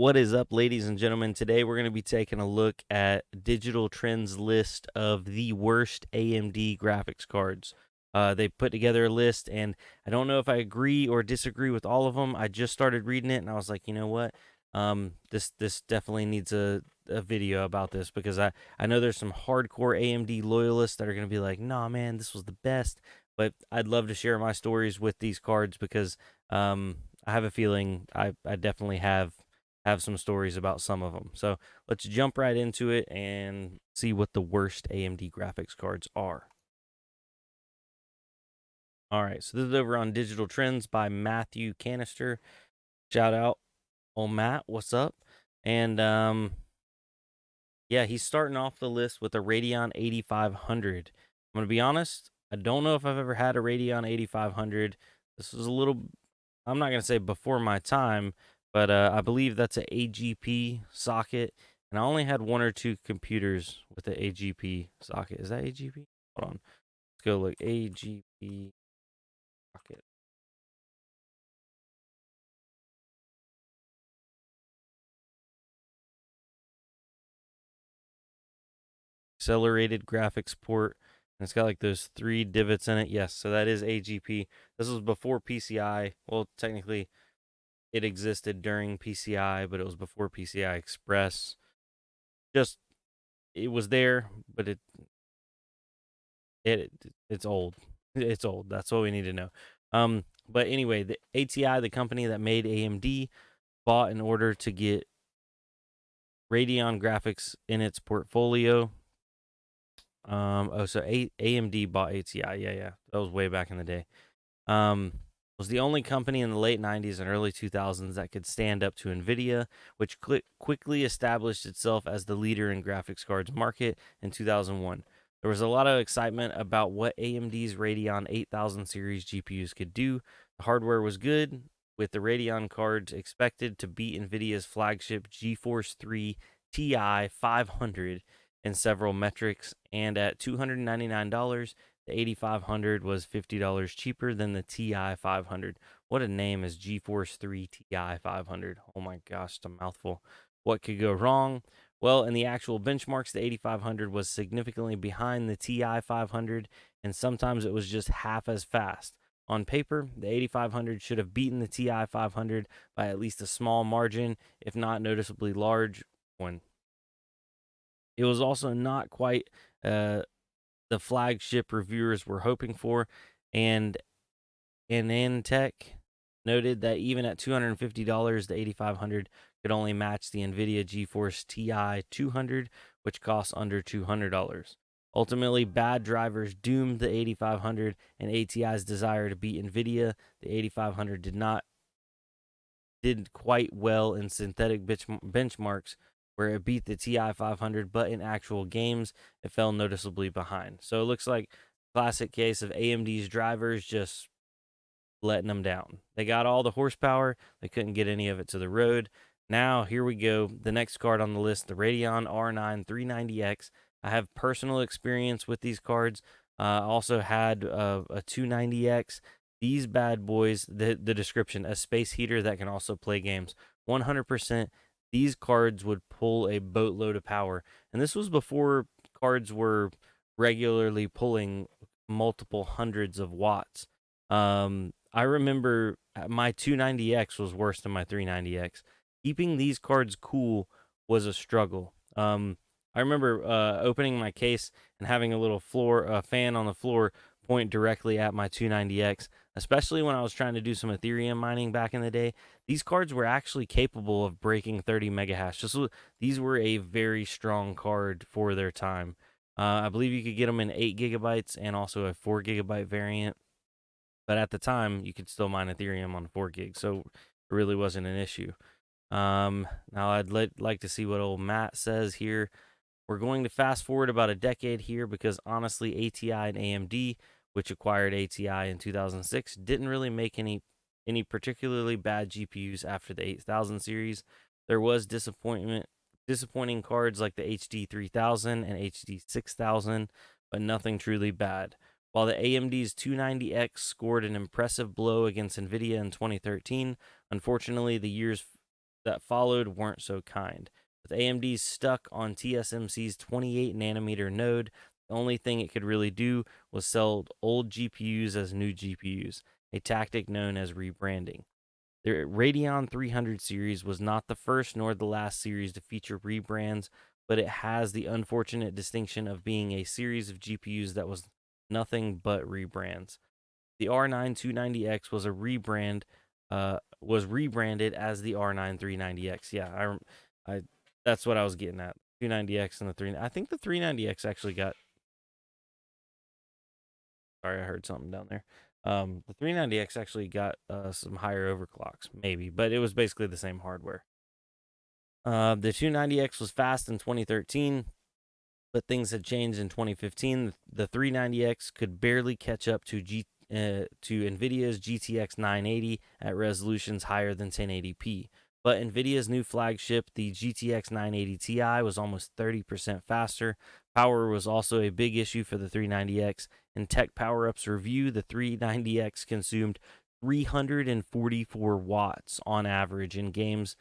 What is up, ladies and gentlemen? Today we're going to be taking a look at Digital Trends' list of the worst AMD graphics cards. They put together a list, and I don't know if I agree or disagree with all of them. I just started reading it, and I was like, you know what? This definitely needs a video about this because I know there's some hardcore AMD loyalists that are going to be like, nah, man, this was the best. But I'd love to share my stories with these cards because I have a feeling I definitely have some stories about some of them. So let's jump right into it and see what the worst AMD graphics cards are. All right, so this is over on Digital Trends by Matthew Canister. Shout out, on Matt, what's up? And yeah, he's starting off the list with a Radeon 8500. I'm gonna be honest, I don't know if I've ever had a Radeon 8500. This was a little, I'm not gonna say before my time, but I believe that's an AGP socket, and I only had one or two computers with the AGP socket. Is that AGP? Hold on, let's go look. AGP socket. Accelerated graphics port. And it's got like those three divots in it. Yes, so that is AGP. This was before PCI. Well, technically, it existed during PCI, but it was before PCI Express. Just it was there, but it it's old. It's old. That's what we need to know. But anyway, the ATI, the company that made AMD, bought in order to get Radeon graphics in its portfolio. So AMD bought ATI. Yeah, that was way back in the day. Was the only company in the late 90s and early 2000s that could stand up to Nvidia, which quickly established itself as the leader in graphics cards market in 2001. There was a lot of excitement about what AMD's Radeon 8000 series GPUs could do. The hardware was good, with the Radeon cards expected to beat Nvidia's flagship GeForce 3 Ti 500 in several metrics, and at $299, the 8500 was $50 cheaper than the Ti 500. What a name is GeForce 3 Ti 500. Oh my gosh, it's a mouthful. What could go wrong? Well, in the actual benchmarks, the 8500 was significantly behind the Ti 500, and sometimes it was just half as fast. On paper, the 8500 should have beaten the Ti 500 by at least a small margin, if not noticeably large one. It was also not quite the flagship reviewers were hoping for, and Anantech noted that even at $250, the 8500 could only match the NVIDIA GeForce Ti 200, which costs under $200. Ultimately, bad drivers doomed the 8500 and ATI's desire to beat NVIDIA. The 8500 did quite well in synthetic benchmarks where it beat the Ti 500, but in actual games, it fell noticeably behind. So it looks like classic case of AMD's drivers just letting them down. They got all the horsepower, they couldn't get any of it to the road. Now, here we go. The next card on the list, the Radeon R9 390X. I have personal experience with these cards. Also had a 290X. These bad boys, the description, a space heater that can also play games. 100%, these cards would pull a boatload of power. And this was before cards were regularly pulling multiple hundreds of watts. I remember my 290X was worse than my 390X. Keeping these cards cool was a struggle. I remember opening my case and having a little fan on the floor point directly at my 290X, especially when I was trying to do some Ethereum mining back in the day. These cards were actually capable of breaking 30 megahash. These were a very strong card for their time. I believe you could get them in 8 gigabytes and also a 4 gigabyte variant. But at the time, you could still mine Ethereum on 4 gigs, so it really wasn't an issue. Now, I'd like to see what old Matt says here. We're going to fast forward about a decade here because honestly, ATI and AMD, which acquired ATI in 2006, didn't really make any particularly bad GPUs after the 8000 series. There was disappointing cards like the HD 3000 and HD 6000, but nothing truly bad. While the AMD's 290X scored an impressive blow against Nvidia in 2013, unfortunately, the years that followed weren't so kind. With AMD stuck on TSMC's 28 nanometer node, the only thing it could really do was sell old GPUs as new GPUs, a tactic known as rebranding. The Radeon 300 series was not the first nor the last series to feature rebrands, but it has the unfortunate distinction of being a series of GPUs that was nothing but rebrands. The R9 290X was rebranded as the R9 390X. Yeah, I that's what I was getting at. 290X and the 3. I think the 390X actually got. Sorry, I heard something down there. The 390X actually got some higher overclocks, maybe, but it was basically the same hardware. The 290X was fast in 2013, but things had changed in 2015. The 390X could barely catch up to NVIDIA's GTX 980 at resolutions higher than 1080p. But NVIDIA's new flagship, the GTX 980 Ti, was almost 30% faster. Power was also a big issue for the 390X. In Tech Power Up's review, the 390X consumed 344 watts on average in games,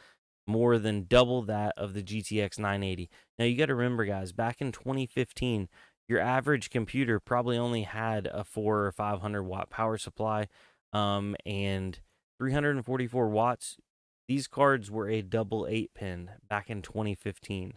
more than double that of the GTX 980. Now, you got to remember, guys, back in 2015, your average computer probably only had a 400 or 500 watt power supply, and 344 watts. These cards were a double 8-pin back in 2015.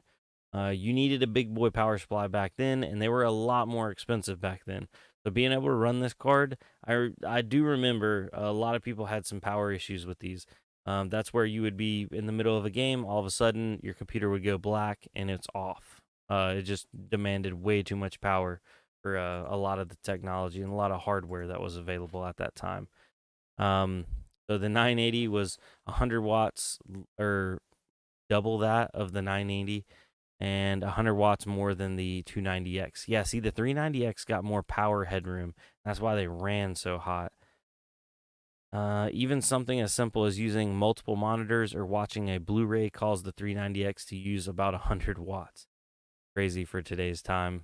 You needed a big boy power supply back then, and they were a lot more expensive back then. So being able to run this card, I do remember a lot of people had some power issues with these. That's where you would be in the middle of a game, all of a sudden your computer would go black and it's off. It just demanded way too much power for a lot of the technology and a lot of hardware that was available at that time. So the 980 was 100 watts or double that of the 980 and 100 watts more than the 290X. Yeah, see, the 390X got more power headroom. That's why they ran so hot. Even something as simple as using multiple monitors or watching a Blu-ray caused the 390X to use about 100 watts. Crazy for today's time.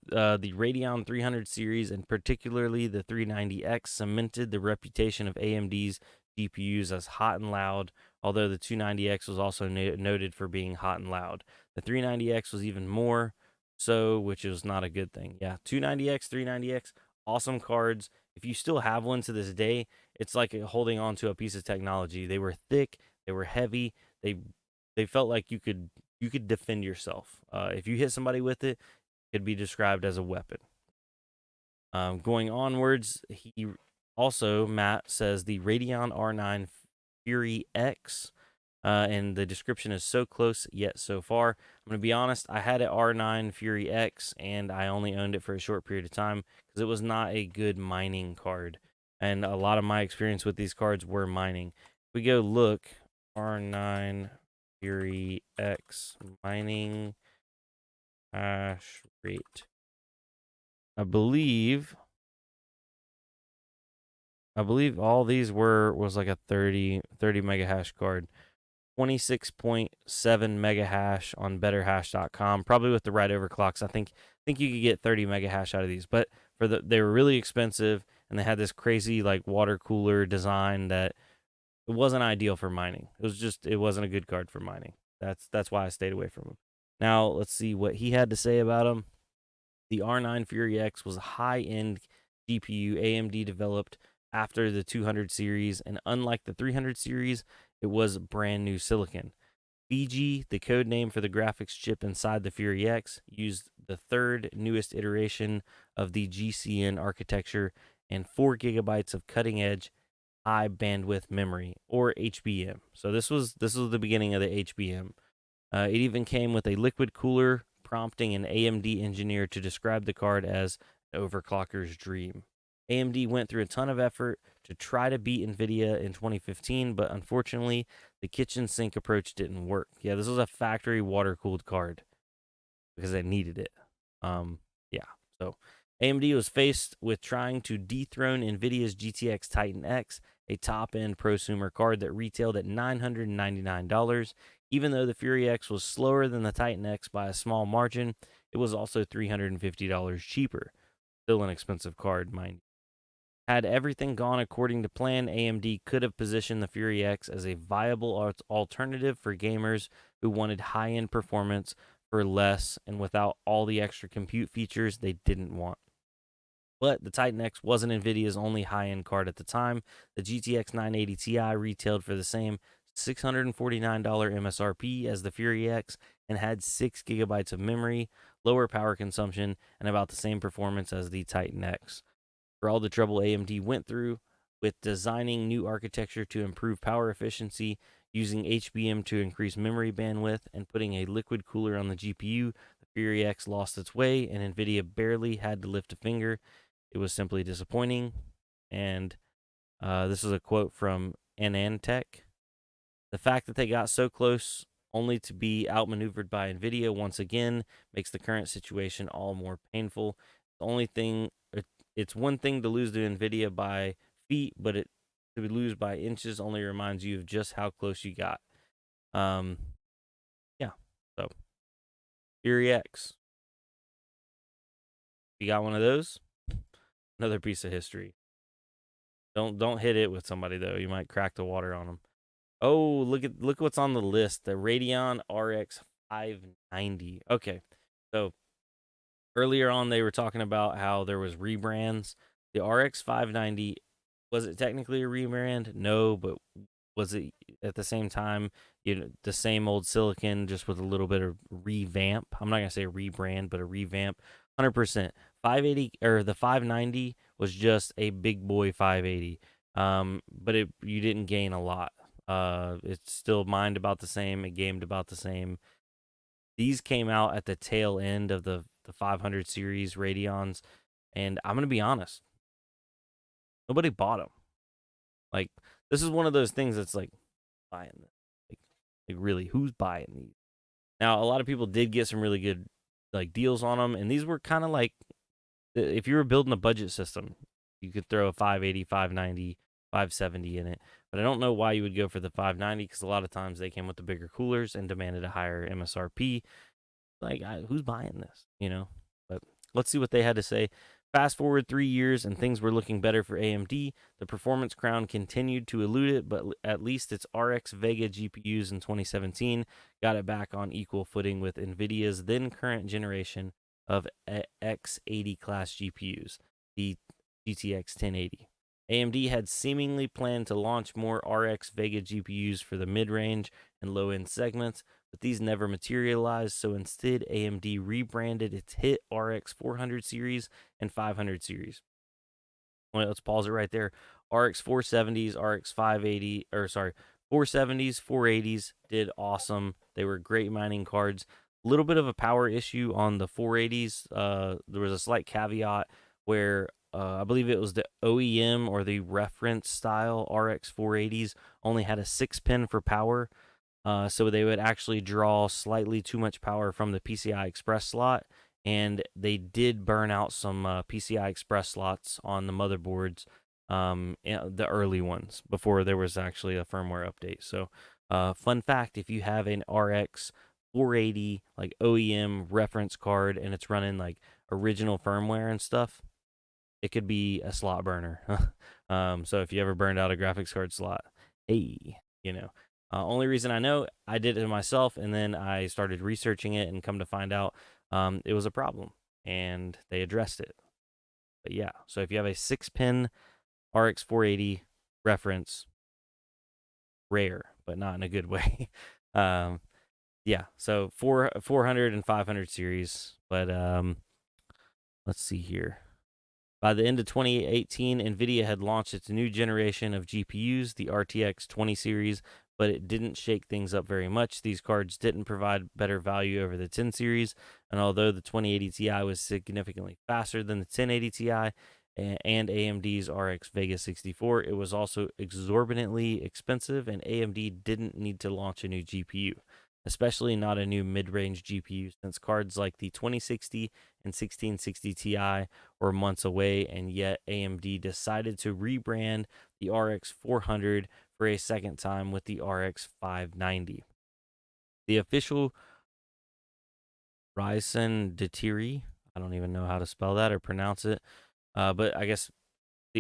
The Radeon 300 series, and particularly the 390X, cemented the reputation of AMD's GPUs as hot and loud, although the 290X was also noted for being hot and loud. The 390X was even more so, which is not a good thing. Yeah, 290X, 390X, awesome cards. If you still have one to this day, it's like holding on to a piece of technology. They were thick, they were heavy, they felt like you could defend yourself. If you hit somebody with it, could be described as a weapon. Going onwards, he also, Matt says, the Radeon R9 Fury X, and the description is so close yet so far. I'm going to be honest, I had an R9 Fury X, and I only owned it for a short period of time because it was not a good mining card. And a lot of my experience with these cards were mining. If we go look, R9 Fury X mining hash rate. I believe all these was like a 30 mega hash card. 26.7 mega hash on betterhash.com, probably with the right overclocks. I think you could get 30 mega hash out of these, but they were really expensive and they had this crazy like water cooler design that it wasn't ideal for mining. It wasn't a good card for mining. That's why I stayed away from them. Now, let's see what he had to say about them. The R9 Fury X was a high-end GPU AMD developed after the 200 series, and unlike the 300 series, it was brand new silicon. Fiji, the code name for the graphics chip inside the Fury X, used the third newest iteration of the GCN architecture and 4 gigabytes of cutting-edge high bandwidth memory, or HBM. So this was the beginning of the HBM. It even came with a liquid cooler, prompting an AMD engineer to describe the card as an overclocker's dream. AMD went through a ton of effort to try to beat NVIDIA in 2015, but unfortunately, the kitchen sink approach didn't work. Yeah, this was a factory water-cooled card because they needed it. Yeah, so AMD was faced with trying to dethrone NVIDIA's GTX Titan X, a top-end prosumer card that retailed at $999. Even though the Fury X was slower than the Titan X by a small margin, it was also $350 cheaper. Still an expensive card, mind you. Had everything gone according to plan, AMD could have positioned the Fury X as a viable alternative for gamers who wanted high-end performance for less and without all the extra compute features they didn't want. But the Titan X wasn't NVIDIA's only high-end card at the time. The GTX 980 Ti retailed for the same $649 MSRP as the Fury X and had 6 gigabytes of memory, lower power consumption, and about the same performance as the Titan X. For all the trouble AMD went through with designing new architecture to improve power efficiency, using HBM to increase memory bandwidth, and putting a liquid cooler on the GPU, the Fury X lost its way, and NVIDIA barely had to lift a finger. It was simply disappointing. And this is a quote from Anantech. The fact that they got so close only to be outmaneuvered by NVIDIA once again makes the current situation all more painful. The only thing, it's one thing to lose to NVIDIA by feet, but to lose by inches only reminds you of just how close you got. Um, yeah. So, Fury X. You got one of those? Another piece of history. Don't hit it with somebody though. You might crack the water on them. Oh, look what's on the list. The Radeon RX 590. Okay. So, earlier on they were talking about how there was rebrands. The RX 590, was it technically a rebrand? No, but was it at the same time, the same old silicon just with a little bit of revamp? I'm not gonna say rebrand, but a revamp. 100%. 580 or the 590 was just a big boy 580. But you didn't gain a lot. It's still mined about the same. It gamed about the same. These came out at the tail end of the 500 series Radeons, and I'm gonna be honest, nobody bought them. Like, this is one of those things that's like, buying this. Like really, who's buying these? Now, a lot of people did get some really good like deals on them, and these were kind of like, if you were building a budget system, you could throw a 580, 590, 570 in it. But I don't know why you would go for the 590 because a lot of times they came with the bigger coolers and demanded a higher MSRP. Like, who's buying this? But let's see what they had to say. Fast forward 3 years and things were looking better for AMD. The performance crown continued to elude it, but at least its RX Vega GPUs in 2017 got it back on equal footing with NVIDIA's then current generation of X80 class GPUs, the GTX 1080. AMD had seemingly planned to launch more RX Vega GPUs for the mid range and low end segments, but these never materialized, so instead AMD rebranded its hit RX 400 series and 500 series. Well, let's pause it right there. RX 470s, RX 580, 470s, 480s did awesome. They were great mining cards. A little bit of a power issue on the 480s. There was a slight caveat where I believe it was the OEM or the reference style RX 480s only had a 6-pin for power. So they would actually draw slightly too much power from the PCI Express slot, and they did burn out some PCI Express slots on the motherboards, the early ones, before there was actually a firmware update. So, fun fact, if you have an RX 480 like OEM reference card and it's running like original firmware and stuff, it could be a slot burner. So if you ever burned out a graphics card slot, hey, only reason I know, I did it myself, and then I started researching it and come to find out it was a problem, and they addressed it. But yeah, so if you have a 6-pin RX 480 reference, rare, but not in a good way. Yeah, so 400 and 500 series, but let's see here. By the end of 2018, NVIDIA had launched its new generation of GPUs, the RTX 20 series, but it didn't shake things up very much. These cards didn't provide better value over the 10 series, and although the 2080 Ti was significantly faster than the 1080 Ti and AMD's RX Vega 64, it was also exorbitantly expensive, and AMD didn't need to launch a new GPU, especially not a new mid-range GPU, since cards like the 2060 and 1660 Ti were months away, and yet AMD decided to rebrand the RX 400 for a second time with the RX 590. The official Ryzen Datiri, I don't even know how to spell that or pronounce it, but I guess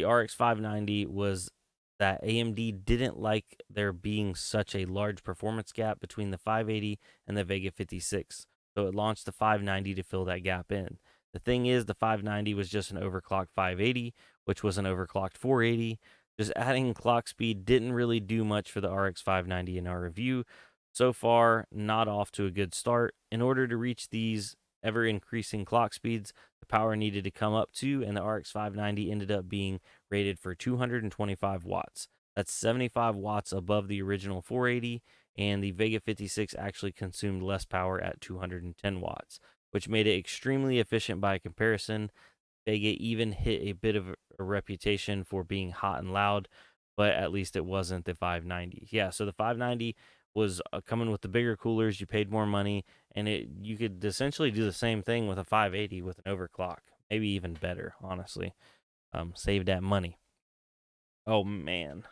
the RX 590 was that AMD didn't like there being such a large performance gap between the 580 and the Vega 56. So it launched the 590 to fill that gap in. The thing is, the 590 was just an overclocked 580, which was an overclocked 480. Just adding clock speed didn't really do much for the RX 590 in our review. So far, not off to a good start. In order to reach these ever increasing clock speeds, the power needed to come up too, and the RX 590 ended up being rated for 225 watts. That's 75 watts above the original 480, and the Vega 56 actually consumed less power at 210 watts, which made it extremely efficient by comparison. Vega even hit a bit of a reputation for being hot and loud, but at least it wasn't the 590. Yeah, so the 590 was coming with the bigger coolers. You paid more money, and you could essentially do the same thing with a 580 with an overclock, maybe even better, honestly. Save that money. Oh man.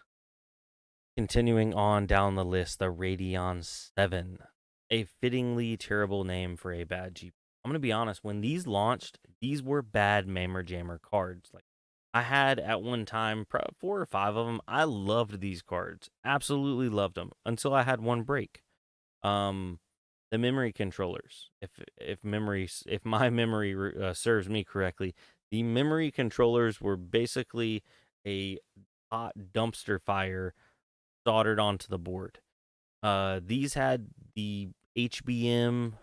Continuing on down the list, the Radeon VII, a fittingly terrible name for a bad GPU. I'm gonna be honest. When these launched, these were bad Mammer Jammer cards. Like I had at one time 4 or 5 of them. I loved these cards, absolutely loved them until I had one break. Um, the memory controllers. If my memory serves me correctly, the memory controllers were basically a hot dumpster fire soldered onto the board. These had the HBM,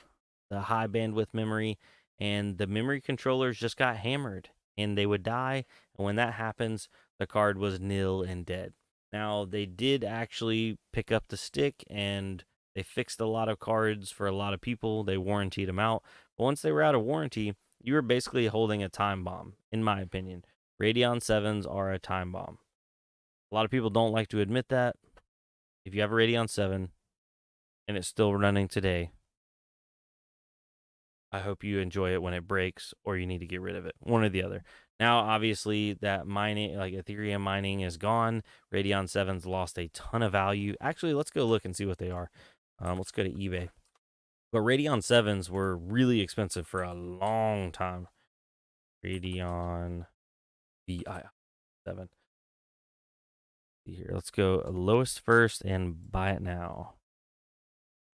the high bandwidth memory, and the memory controllers just got hammered and they would die. And when that happens, the card was nil and dead. Now, they did actually pick up the stick and they fixed a lot of cards for a lot of people. They warrantied them out. But once they were out of warranty, you were basically holding a time bomb, in my opinion. Radeon 7s are a time bomb. A lot of people don't like to admit that. If you have a Radeon 7 and it's still running today, I hope you enjoy it when it breaks or you need to get rid of it. One or the other. Now, obviously, that mining, like Ethereum mining, is gone. Radeon 7's lost a ton of value. Actually, let's go look and see what they are. Let's go to eBay. But Radeon 7s were really expensive for a long time. Radeon VII. Here, let's go lowest first and buy it now.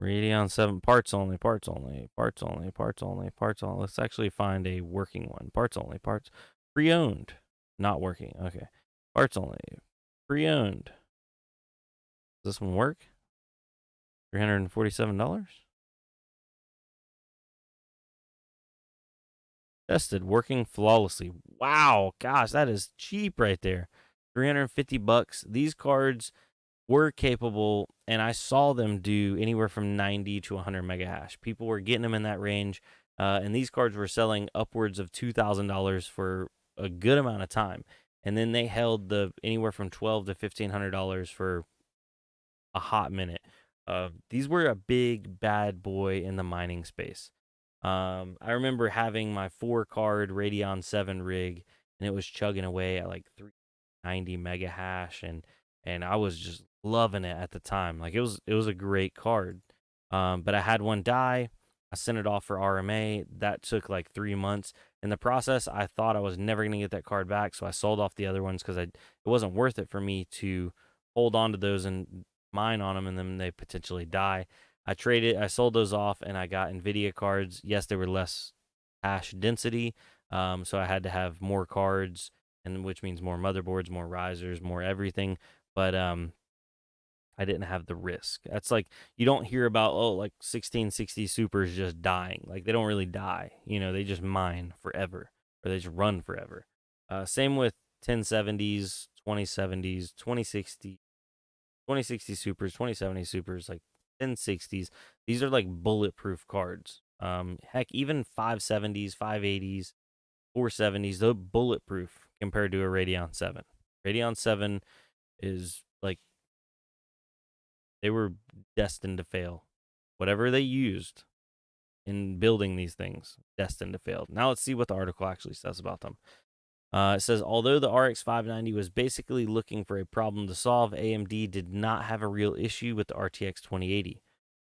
Radeon 7 parts only, parts only, parts only, parts only, parts only. Let's actually find a working one. Parts only, parts pre-owned, not working. Okay, parts only, pre-owned. Does this one work? $347. Tested, working flawlessly. Wow, gosh, that is cheap right there. $350. These cards were capable, and I saw them do anywhere from 90 to 100 mega hash. People were getting them in that range, and these cards were selling upwards of $2,000 for a good amount of time. And then they held the anywhere from $1,200 to $1,500 for a hot minute. These were a big bad boy in the mining space. I remember having my 4-card Radeon 7 rig, and it was chugging away at like 390 mega hash, and I was just loving it at the time. Like it was a great card. But I had one die. I sent it off for RMA. That took like 3 months. In the process, I thought I was never gonna get that card back, so I sold off the other ones because it wasn't worth it for me to hold on to those and mine on them, and then they potentially die. I sold those off, and I got NVIDIA cards. Yes, they were less hash density, so I had to have more cards, and which means more motherboards, more risers, more everything. But I didn't have the risk. That's like you don't hear about like 1660 supers just dying. Like they don't really die. They just mine forever or they just run forever. Same with 1070s, 2070s, 2060 supers, 2070 supers, like 1060s. These are like bulletproof cards. Heck, even 570s, 580s, 470s, they're bulletproof compared to a Radeon 7. Radeon 7 is like they were destined to fail. Whatever they used in building these things, destined to fail. Now let's see what the article actually says about them. It says, although the RX 590 was basically looking for a problem to solve, AMD did not have a real issue with the RTX 2080,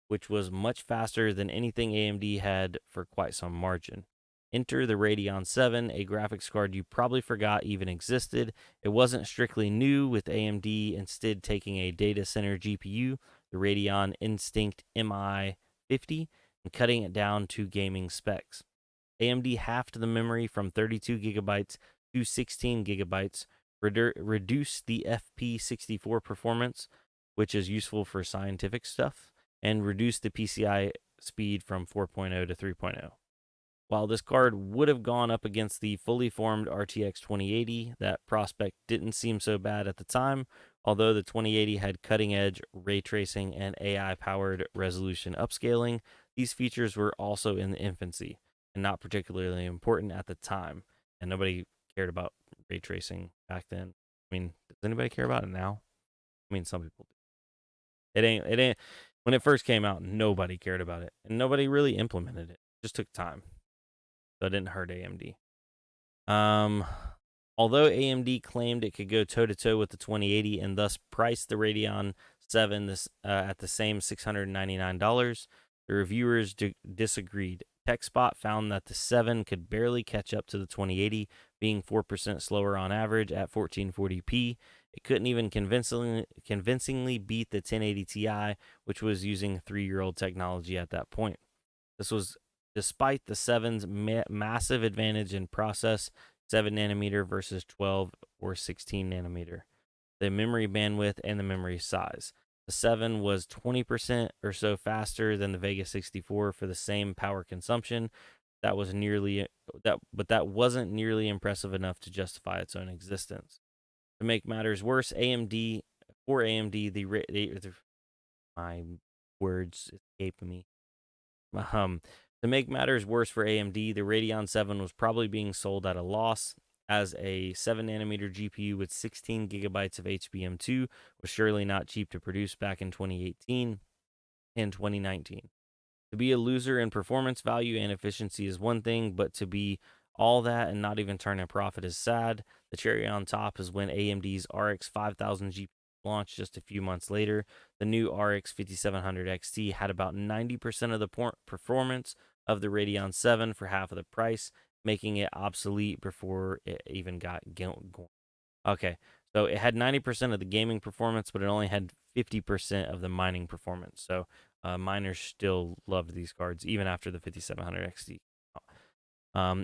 which was much faster than anything AMD had for quite some margin. Enter the Radeon VII, a graphics card you probably forgot even existed. It wasn't strictly new, with AMD instead taking a data center GPU, the Radeon Instinct MI50, and cutting it down to gaming specs. AMD halved the memory from 32 gigabytes to 16 gigabytes, reduced the FP64 performance, which is useful for scientific stuff, and reduced the PCI speed from 4.0 to 3.0. While this card would have gone up against the fully formed RTX 2080, that prospect didn't seem so bad at the time, although the 2080 had cutting edge ray tracing and AI powered resolution upscaling. These features were also in the infancy and not particularly important at the time, and nobody cared about ray tracing back then. I mean, does anybody care about it now? I mean, some people do. It ain't when it first came out, nobody cared about it, and nobody really implemented it. It just took time. So it didn't hurt AMD. Um, Although AMD claimed it could go toe to toe with the 2080 and thus priced the Radeon VII at the same $699, the reviewers disagreed. TechSpot found that the 7 could barely catch up to the 2080, being 4% slower on average at 1440p. It couldn't even convincingly beat the 1080 Ti, which was using 3-year-old technology at that point. This was despite the 7's massive advantage in process, 7 nanometer versus 12 or 16 nanometer, the memory bandwidth, and the memory size. The 7 was 20% or so faster than the Vega 64 for the same power consumption. That was nearly but that wasn't nearly impressive enough to justify its own existence. To make matters worse, my words escape me. Um, to make matters worse for AMD, the Radeon 7 was probably being sold at a loss, as a 7 nanometer GPU with 16 gigabytes of HBM2 was surely not cheap to produce back in 2018 and 2019. To be a loser in performance value and efficiency is one thing, but to be all that and not even turn a profit is sad. The cherry on top is when AMD's RX 5000 GPU launched just a few months later. The new RX 5700 XT had about 90% of the performance of the Radeon 7 for half of the price, making it obsolete before it even got going. Okay, so it had 90% of the gaming performance, but it only had 50% of the mining performance. So miners still loved these cards even after the 5700 XT.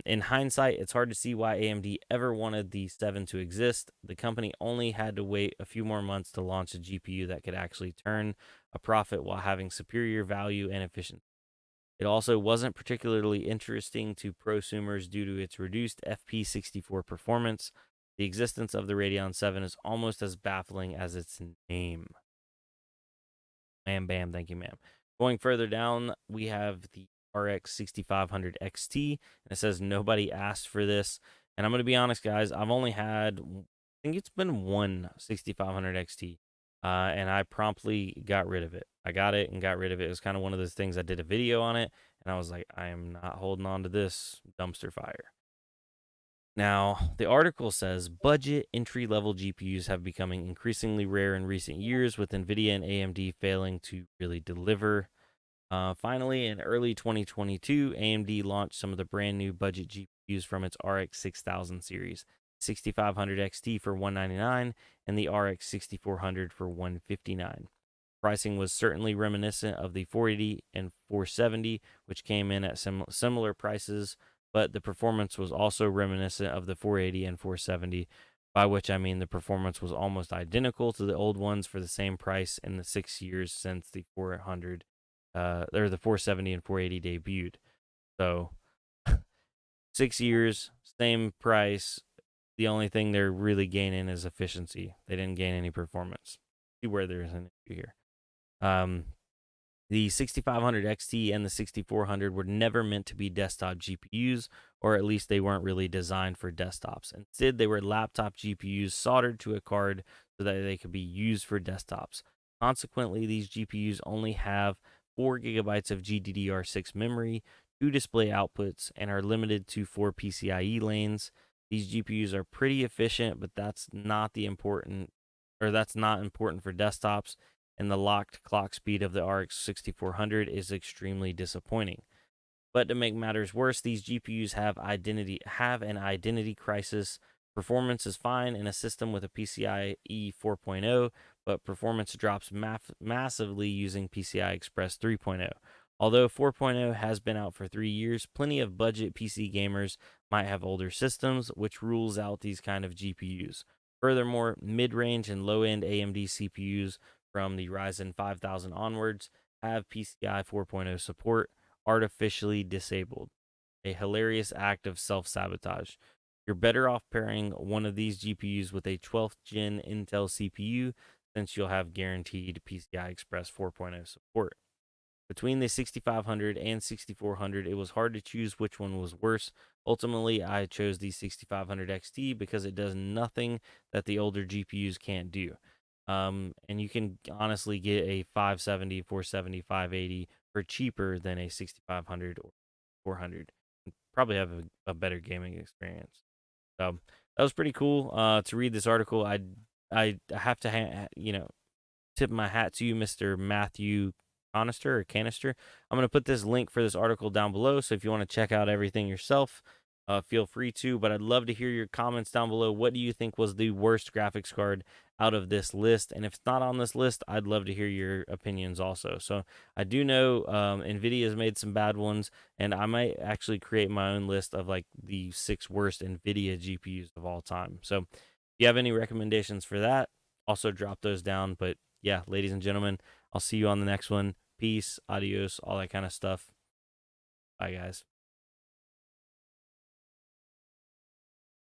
In hindsight, it's hard to see why AMD ever wanted the 7 to exist. The company only had to wait a few more months to launch a GPU that could actually turn a profit while having superior value and efficiency. It also wasn't particularly interesting to prosumers due to its reduced FP64 performance. The existence of the Radeon 7 is almost as baffling as its name. Bam, bam, thank you, ma'am. Going further down, we have the RX 6500 XT, and it says nobody asked for this. And I'm going to be honest, guys, I've only had, I think it's been one 6500 XT, and I promptly got rid of it. I got it and got rid of it. It was kind of one of those things. I did a video on it, and I was like, I am not holding on to this dumpster fire. Now, the article says budget entry level GPUs have becoming increasingly rare in recent years, with NVIDIA and AMD failing to really deliver. Finally, in early 2022, AMD launched some of the brand new budget GPUs from its RX 6000 series, 6500 XT for $199 and the RX 6400 for $159. Pricing was certainly reminiscent of the 480 and 470, which came in at similar prices, but the performance was also reminiscent of the 480 and 470, by which I mean the performance was almost identical to the old ones for the same price in the 6 years since the 400 or the 470 and 480 debuted. So 6 years, same price. The only thing they're really gaining is efficiency. They didn't gain any performance. See where there's an issue here. The 6500 XT and the 6400 were never meant to be desktop GPUs, or at least they weren't really designed for desktops. Instead, they were laptop GPUs soldered to a card so that they could be used for desktops. Consequently, these GPUs only have 4 gigabytes of GDDR6 memory, 2 display outputs, and are limited to 4 PCIe lanes. These GPUs are pretty efficient, but that's not important for desktops, and the locked clock speed of the RX 6400 is extremely disappointing. But to make matters worse, these GPUs have an identity crisis. Performance is fine in a system with a PCIe 4.0, but performance drops massively using PCI Express 3.0. Although 4.0 has been out for 3 years, plenty of budget PC gamers might have older systems, which rules out these kind of GPUs. Furthermore, mid-range and low-end AMD CPUs from the Ryzen 5000 onwards have PCI 4.0 support, artificially disabled. A hilarious act of self sabotage. You're better off pairing one of these GPUs with a 12th gen Intel CPU since you'll have guaranteed PCI Express 4.0 support. Between the 6500 and 6400, it was hard to choose which one was worse. Ultimately, I chose the 6500 XT because it does nothing that the older GPUs can't do. And you can honestly get a 570, 470, 580 for cheaper than a 6500 or 400. Probably have a better gaming experience. So that was pretty cool to read this article. I have to tip my hat to you, Mr. Matthew Canister. I'm going to put this link for this article down below. So if you want to check out everything yourself, feel free to. But I'd love to hear your comments down below. What do you think was the worst graphics card out of this list? And if it's not on this list, I'd love to hear your opinions also. So I do know NVIDIA has made some bad ones, and I might actually create my own list of like the 6 worst NVIDIA GPUs of all time. So if you have any recommendations for that, also drop those down. But yeah, ladies and gentlemen, I'll see you on the next one. Peace, adios, all that kind of stuff. Bye, guys.